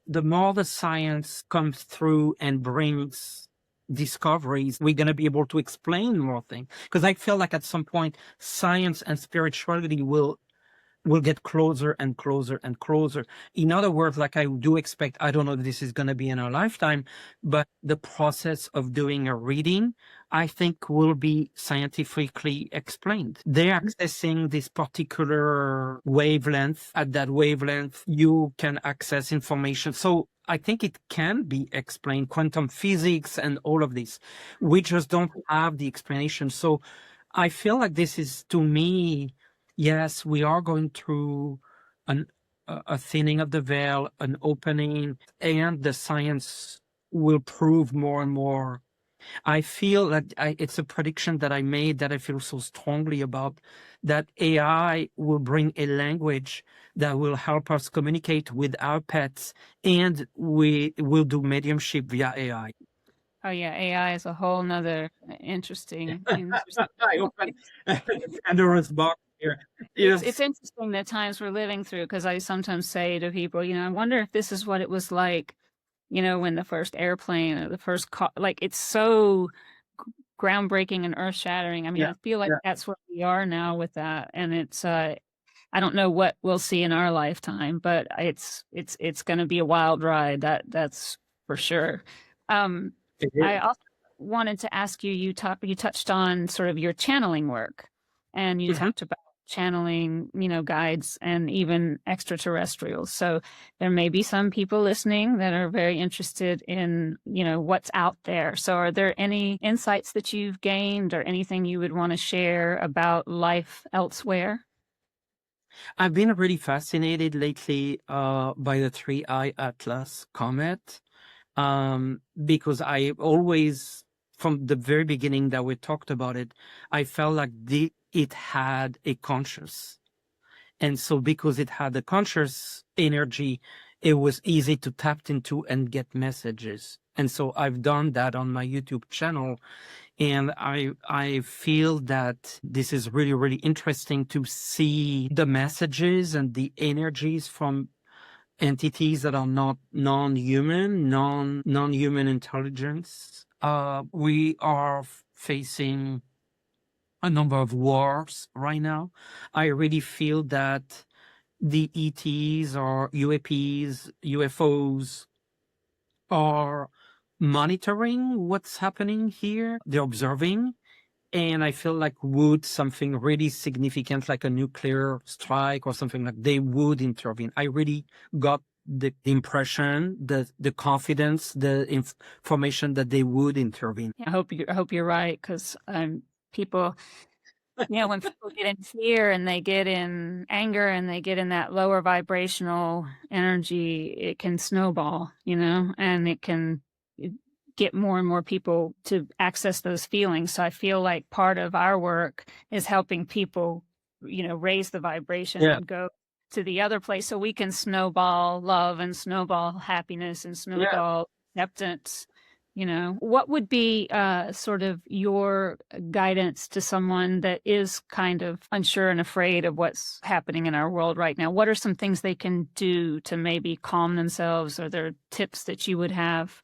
the more the science comes through and brings discoveries, we're going to be able to explain more things. Because I feel like at some point, science and spirituality will get closer and closer and closer. In other words, like I do expect, I don't know if this is going to be in our lifetime, but the process of doing a reading, I think will be scientifically explained. They're accessing this particular wavelength. At that wavelength, you can access information. So I think it can be explained, quantum physics and all of this. We just don't have the explanation. So I feel like this is, to me, yes, we are going through a thinning of the veil, an opening, and the science will prove more and more. I feel that it's a prediction that I made that I feel so strongly about, that AI will bring a language that will help us communicate with our pets, and we will do mediumship via AI. Oh yeah, AI is a whole nother interesting. I open Pandora's box here. It's interesting the times we're living through, because I sometimes say to people, I wonder if this is what it was like, when the first airplane or the first car, like it's so groundbreaking and earth shattering. I mean, I feel like that's where we are now with that, and it's I don't know what we'll see in our lifetime, but it's going to be a wild ride. That's for sure. I also wanted to ask you. You touched on sort of your channeling work, and you talked about channeling, guides and even extraterrestrials. So there may be some people listening that are very interested in, what's out there. So are there any insights that you've gained or anything you would want to share about life elsewhere? I've been really fascinated lately by the 3I Atlas comet, because I always, from the very beginning that we talked about it, I felt like it had a conscious. And so because it had a conscious energy, it was easy to tap into and get messages. And so I've done that on my YouTube channel. And I feel that this is really, really interesting to see the messages and the energies from entities that are not non-human, non-human intelligence. We are facing a number of wars right now. I really feel that the ETs or UAPs, UFOs are monitoring what's happening here. They're observing. And I feel like would something really significant, like a nuclear strike or something, like they would intervene. I really got the impression, the confidence, the information that they would intervene. I hope you're right, because people, when people get in fear and they get in anger and they get in that lower vibrational energy, it can snowball, and it can get more and more people to access those feelings. So I feel like part of our work is helping people, raise the vibration and go to the other place, so we can snowball love and snowball happiness and snowball acceptance. What would be sort of your guidance to someone that is kind of unsure and afraid of what's happening in our world right now? What are some things they can do to maybe calm themselves? Are there tips that you would have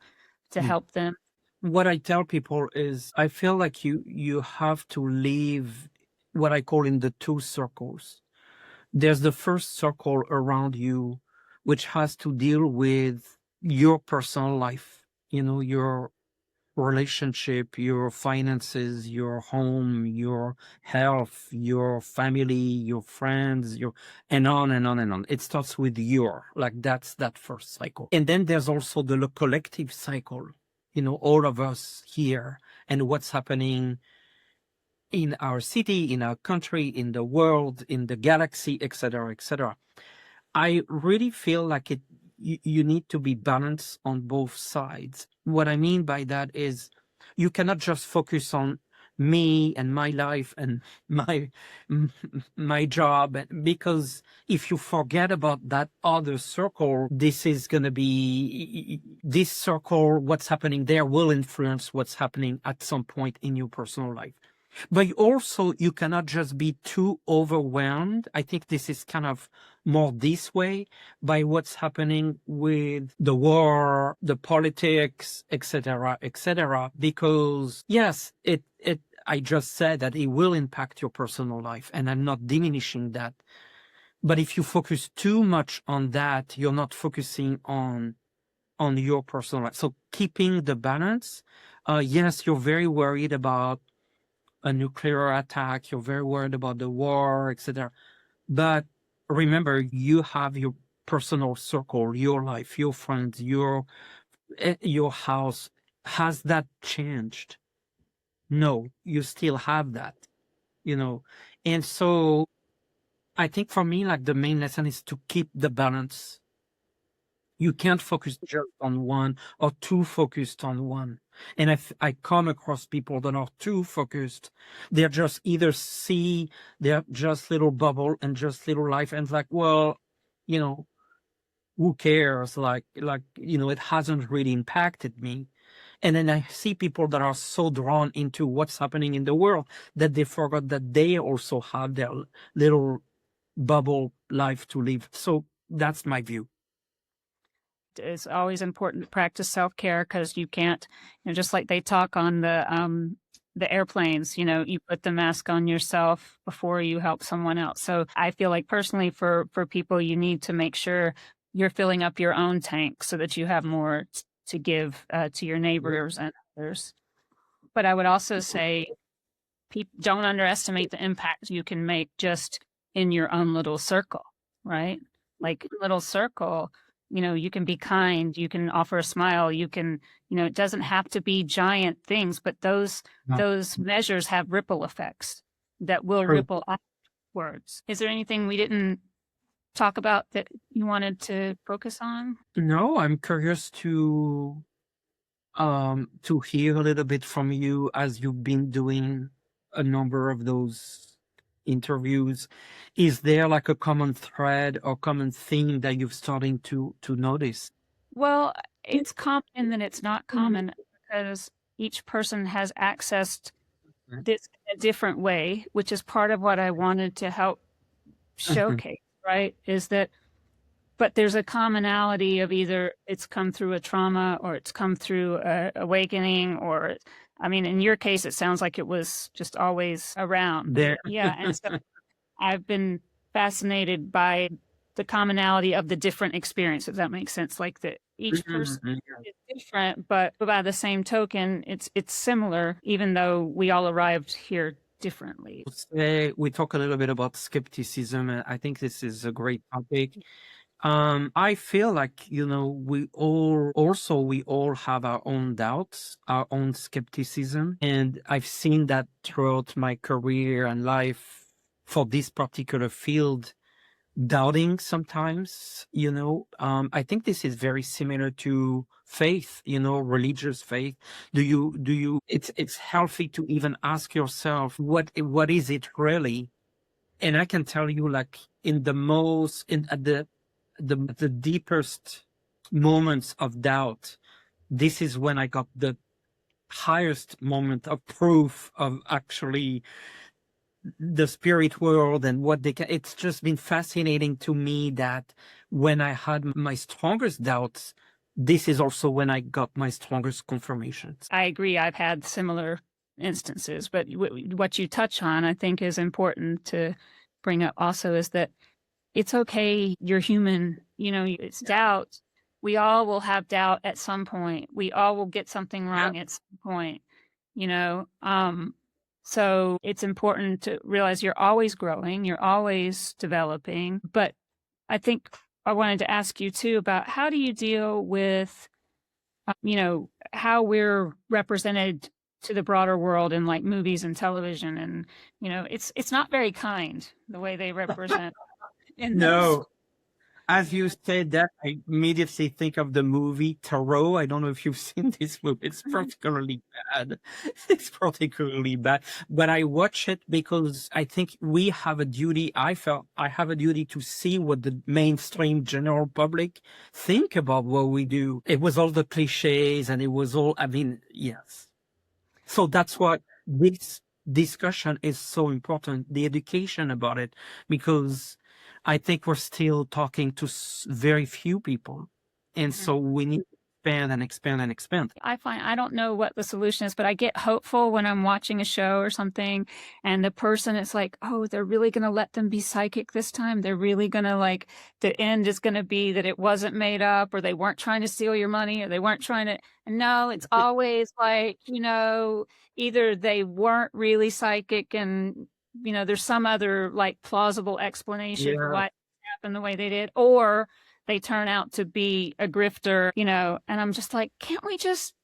to help them? What I tell people is, I feel like you have to leave what I call in the two circles. There's the first circle around you, which has to deal with your personal life, your relationship, your finances, your home, your health, your family, your friends, and on and on and on. It starts with that's that first cycle. And then there's also the collective cycle, all of us here and what's happening in our city, in our country, in the world, in the galaxy, etc., etc. I really feel like you need to be balanced on both sides. What I mean by that is, you cannot just focus on me and my life and my job, because if you forget about that other circle, this circle, what's happening there will influence what's happening at some point in your personal life. But you cannot just be too overwhelmed. I think this is kind of more this way by what's happening with the war, the politics, etc., because yes, I just said that it will impact your personal life, and I'm not diminishing that. But if you focus too much on that, you're not focusing on your personal life. So keeping the balance. Yes, you're very worried about a nuclear attack, you're very worried about the war, etc. But remember, you have your personal circle, your life, your friends, your house. Has that changed? No, you still have that, you know. And so I think for me, like the main lesson is to keep the balance. You can't focus just on one or too focused on one. And I come across people that are too focused. They're just they're just little bubble and just little life. And it's like, well, you know, who cares? It hasn't really impacted me. And then I see people that are so drawn into what's happening in the world that they forgot that they also have their little bubble life to live. So that's my view. It's always important to practice self-care because you can't, just like they talk on the airplanes, you put the mask on yourself before you help someone else. So I feel like personally for people, you need to make sure you're filling up your own tank so that you have more to give to your neighbors and others. But I would also say don't underestimate the impact you can make just in your own little circle, right? Like little circle, you can be kind, you can offer a smile, you can, it doesn't have to be giant things, but those measures have ripple effects that will ripple outwards. Is there anything we didn't talk about that you wanted to focus on? No, I'm curious to hear a little bit from you as you've been doing a number of those interviews. Is there like a common thread or common theme that you're starting to notice? Well, it's common and then it's not common because each person has accessed this in a different way, which is part of what I wanted to help showcase, right? But there's a commonality of either it's come through a trauma or it's come through a awakening, or, I mean, in your case, it sounds like it was just always around. There. Yeah. And so I've been fascinated by the commonality of the different experiences, if that makes sense. Like that each person is different, but by the same token, it's similar, even though we all arrived here differently. Today, we talk a little bit about skepticism, and I think this is a great topic. I feel like, we all have our own doubts, our own skepticism. And I've seen that throughout my career and life for this particular field, doubting sometimes, I think this is very similar to faith, religious faith. It's healthy to even ask yourself, what is it really? And I can tell you, like, at the deepest moments of doubt, this is when I got the highest moment of proof of actually the spirit world and what they can. It's just been fascinating to me that when I had my strongest doubts, this is also when I got my strongest confirmations. I agree. I've had similar instances, but what you touch on, I think, is important to bring up also, is that it's okay. You're human. It's doubt. We all will have doubt at some point. We all will get something wrong at some point, so it's important to realize you're always growing, you're always developing. But I think I wanted to ask you too about how do you deal with, how we're represented to the broader world in like movies and television, and it's not very kind the way they represent. No. As you said that, I immediately think of the movie Tarot. I don't know if you've seen this movie. It's particularly bad. It's particularly bad. But I watch it because I think we have a duty. I felt I have a duty to see what the mainstream general public think about what we do. It was all the cliches and it was all, yes. So that's what discussion is so important, the education about it, because I think we're still talking to very few people. And so we need to expand and expand and expand. I find I don't know what the solution is, but I get hopeful when I'm watching a show or something and the person is like, oh, they're really going to let them be psychic this time. They're really going to like, the end is going to be that it wasn't made up, or they weren't trying to steal your money, or they weren't trying to. No, it's always like, either they weren't really psychic and, there's some other like plausible explanation for why it happened the way they did, or they turn out to be a grifter, and I'm just like, can't we just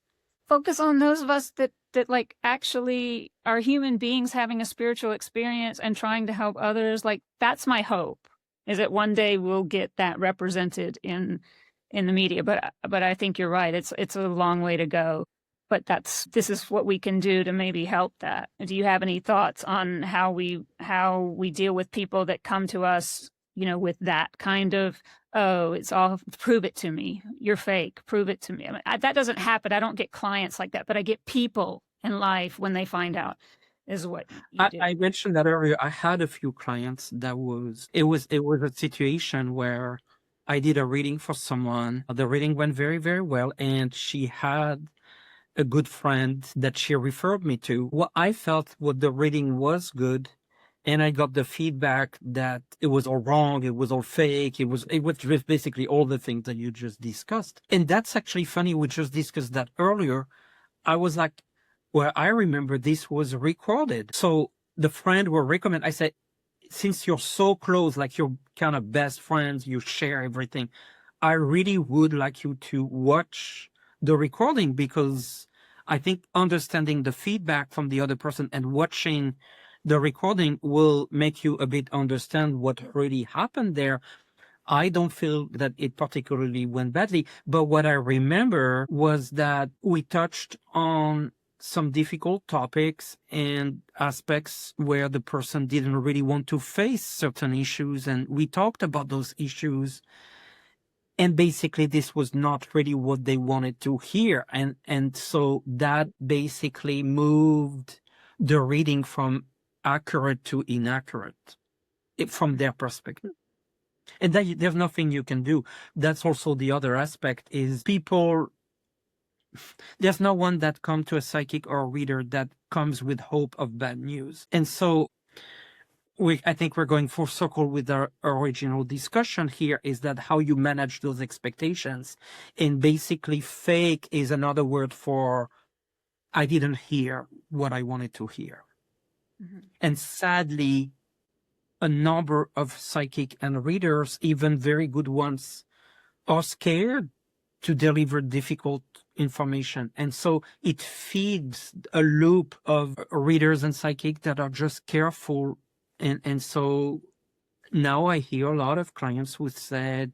focus on those of us that like actually are human beings having a spiritual experience and trying to help others? Like, that's my hope, is that one day we'll get that represented in the media. But I think you're right. It's a long way to go. But this is what we can do to maybe help that. Do you have any thoughts on how we deal with people that come to us, with that kind of, oh, it's all, prove it to me, you're fake, prove it to me? I mean, that doesn't happen. I don't get clients like that, but I get people in life when they find out is what you do. I mentioned that earlier. I had a few clients that it was a situation where I did a reading for someone. The reading went very, very well, and she had a good friend that she referred me to. What I felt the reading was good, and I got the feedback that it was all wrong, it was all fake, it was just basically all the things that you just discussed. And that's actually funny. We just discussed that earlier. I was like, well, I remember this was recorded. So the friend will recommend, I said, since you're so close, like you're kind of best friends, you share everything, I really would like you to watch the recording, because I think understanding the feedback from the other person and watching the recording will make you a bit understand what really happened there. I don't feel that it particularly went badly, but what I remember was that we touched on some difficult topics and aspects where the person didn't really want to face certain issues, and we talked about those issues. And basically, this was not really what they wanted to hear. And so that basically moved the reading from accurate to inaccurate from their perspective. And there's nothing you can do. That's also the other aspect, is people, there's no one that comes to a psychic or a reader that comes with hope of bad news. And so I think we're going full circle with our original discussion here, is that how you manage those expectations. And basically, fake is another word for I didn't hear what I wanted to hear. And sadly, a number of psychic and readers, even very good ones, are scared to deliver difficult information. And so it feeds a loop of readers and psychic that are just careful. And so now I hear a lot of clients who said,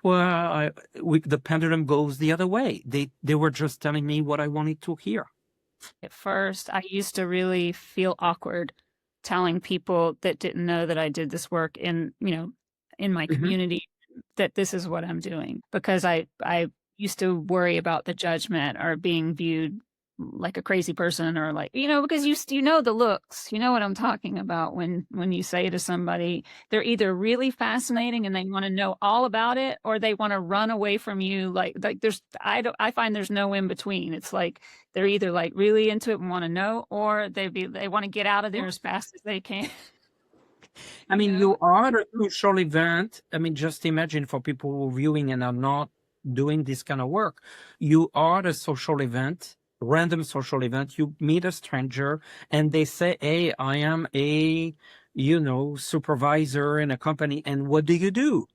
well, the pendulum goes the other way. They were just telling me what I wanted to hear. At first, I used to really feel awkward telling people that didn't know that I did this work in my community, that this is what I'm doing, because I used to worry about the judgment or being viewed like a crazy person, or like, because you know the looks, you know what I'm talking about when you say to somebody, they're either really fascinating and they want to know all about it, or they want to run away from you. Like I find there's no in between. It's like they're either like really into it and want to know, or they want to get out of there as fast as they can. I mean, you are a social event. I mean, just imagine, for people who are viewing and are not doing this kind of work, you are a social event, random social event. You meet a stranger and they say, hey, I am a, supervisor in a company. And what do you do?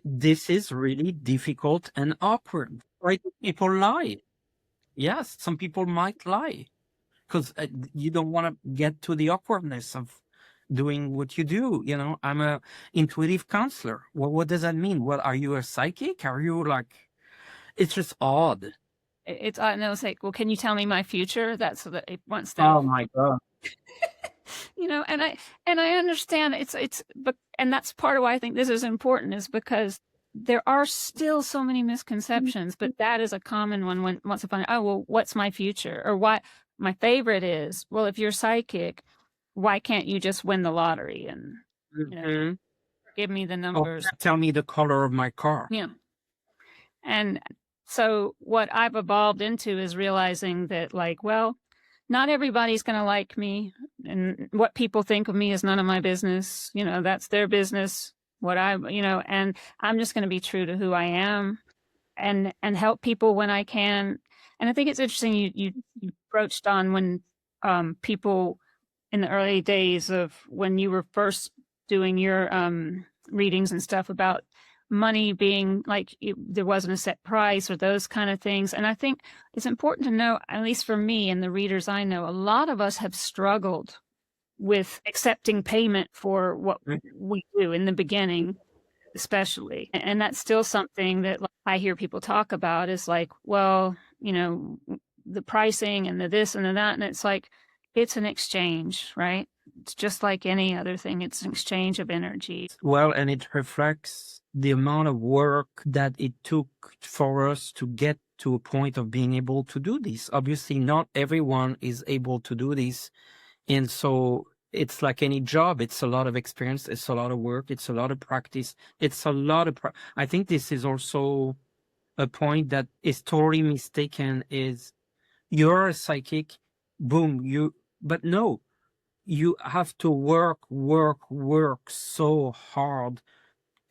This is really difficult and awkward, right? People lie. Yes, some people might lie because you don't want to get to the awkwardness of doing what you do. I'm a intuitive counselor. Well, what does that mean? Well, are you a psychic? Are you like, it's just odd. It's odd. And it's like, well, can you tell me my future? That's what it wants to. Oh my God. And I understand and that's part of why I think this is important, is because there are still so many misconceptions, but that is a common one. When once upon, oh, well, what's my future? Or why my favorite is, well, if you're psychic, why can't you just win the lottery and, Mhm. give me the Or numbers? tell me the color of my car. Yeah. And so what I've evolved into is realizing that, like, well, not everybody's going to like me, and what people think of me is none of my business. That's their business. And I'm just going to be true to who I am and help people when I can. And I think it's interesting you broached on when people in the early days of when you were first doing your readings and stuff about money being like there wasn't a set price or those kind of things. And I think it's important to know, at least for me and the readers I know, a lot of us have struggled with accepting payment for what we do in the beginning, especially. And that's still something that, like, I hear people talk about is like, well, the pricing and the this and the that. And it's like, it's an exchange, right? It's just like any other thing. It's an exchange of energy. Well, and it reflects the amount of work that it took for us to get to a point of being able to do this. Obviously, not everyone is able to do this. And so it's like any job. It's a lot of experience. It's a lot of work. It's a lot of practice. It's a lot of, I think this is also a point that is totally mistaken is you're a psychic, boom, but no, you have to work so hard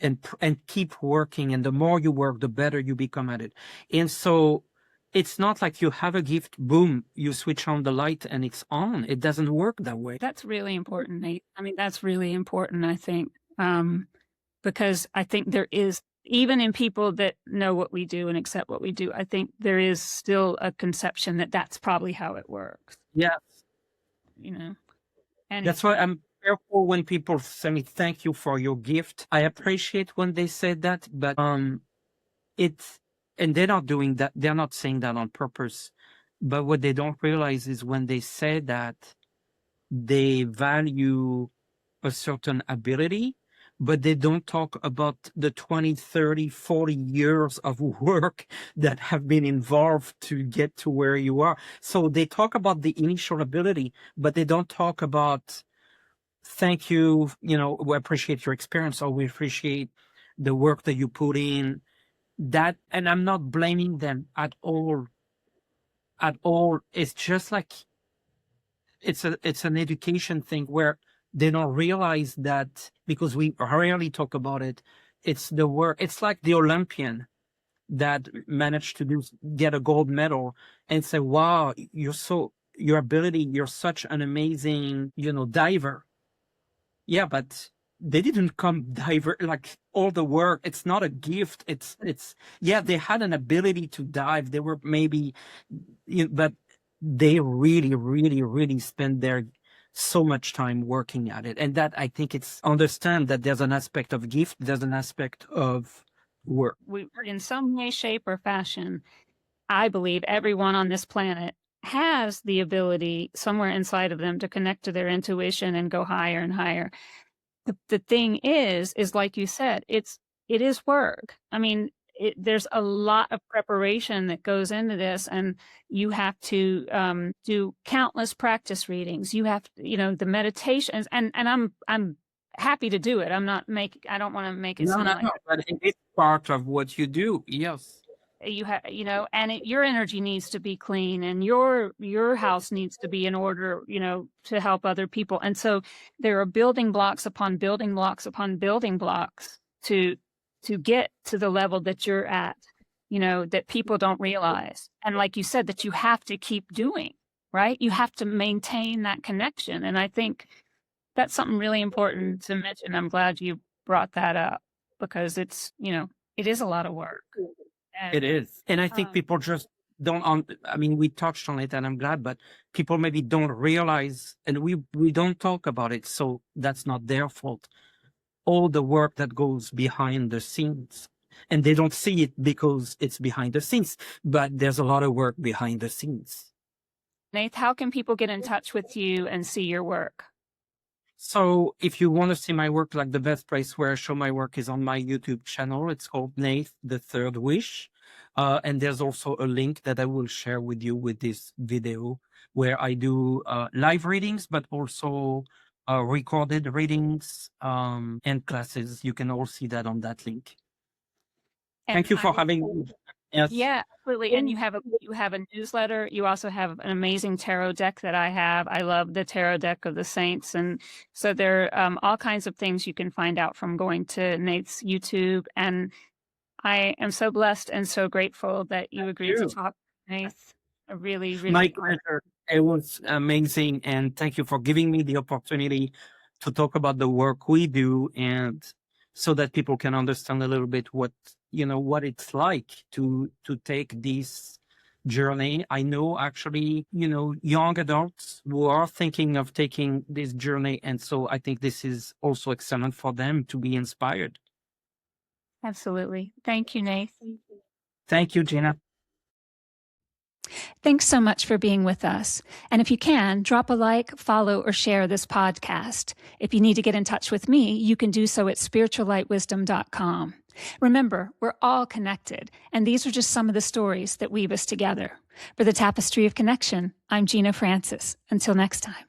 and keep working. And the more you work, the better you become at it. And so it's not like you have a gift, boom, you switch on the light and it's on. It doesn't work that way. That's really important, Nate. I mean, that's really important, I think, because I think there is, even in people that know what we do and accept what we do, I think there is still a conception that that's probably how it works. Yes. And that's why I'm careful when people say me, thank you for your gift. I appreciate when they say that, but it's, and they're not doing that. They're not saying that on purpose. But what they don't realize is when they say that, they value a certain ability, but they don't talk about the 20, 30, 40 years of work that have been involved to get to where you are. So they talk about the initial ability, but they don't talk about, thank you, we appreciate your experience, or we appreciate the work that you put in. That, and I'm not blaming them at all. It's just like, it's an education thing where they don't realize that, because we rarely talk about it. It's the work. It's like the Olympian that managed to get a gold medal and say, wow, your ability, you're such an amazing, diver. Yeah, but they didn't come diver, like all the work. It's not a gift. Yeah, they had an ability to dive. They were maybe, but they really, really, really spend so much time working at it. And that, I think, it's understand that there's an aspect of gift, there's an aspect of work. In some way, shape, or fashion, I believe everyone on this planet has the ability somewhere inside of them to connect to their intuition and go higher and higher. The thing is like you said, it is work. I mean, there's a lot of preparation that goes into this, and you have to do countless practice readings. You have, the meditations, and I'm happy to do it. I don't want to make it sound like but it's part of what you do. Yes. you have, and your energy needs to be clean, and your house needs to be in order, to help other people. And so there are building blocks upon building blocks upon building blocks to get to the level that you're at, that people don't realize. And like you said, that you have to keep doing, right? You have to maintain that connection. And I think that's something really important to mention. I'm glad you brought that up, because it's, it is a lot of work. It is. And I think people just don't, we touched on it, and I'm glad, but people maybe don't realize, and we don't talk about it, so that's not their fault. All the work that goes behind the scenes, and they don't see it because it's behind the scenes, but there's a lot of work behind the scenes. Nathe, how can people get in touch with you and see your work? So if you want to see my work, like the best place where I show my work is on my YouTube channel. It's called Nathe, the Third Wish. And there's also a link that I will share with you with this video where I do live readings, but also recorded readings and classes. You can all see that on that link. Thank you for having me. Yes. Yeah, absolutely. And you have a newsletter. You also have an amazing tarot deck that I have. I love the tarot deck of the saints. And so there are all kinds of things you can find out from going to Nate's YouTube. And I am so blessed and so grateful that you agreed to talk, Nate. I really, really. My pleasure. It was amazing. And thank you for giving me the opportunity to talk about the work we do, and so that people can understand a little bit what it's like to take this journey. I know actually, young adults who are thinking of taking this journey. And so I think this is also excellent for them to be inspired. Absolutely. Thank you, Nate. Thank you, Gena. Thanks so much for being with us. And if you can, drop a like, follow, or share this podcast. If you need to get in touch with me, you can do so at spirituallightwisdom.com. Remember, we're all connected, and these are just some of the stories that weave us together. For the Tapestry of Connection, I'm Gena Frances. Until next time.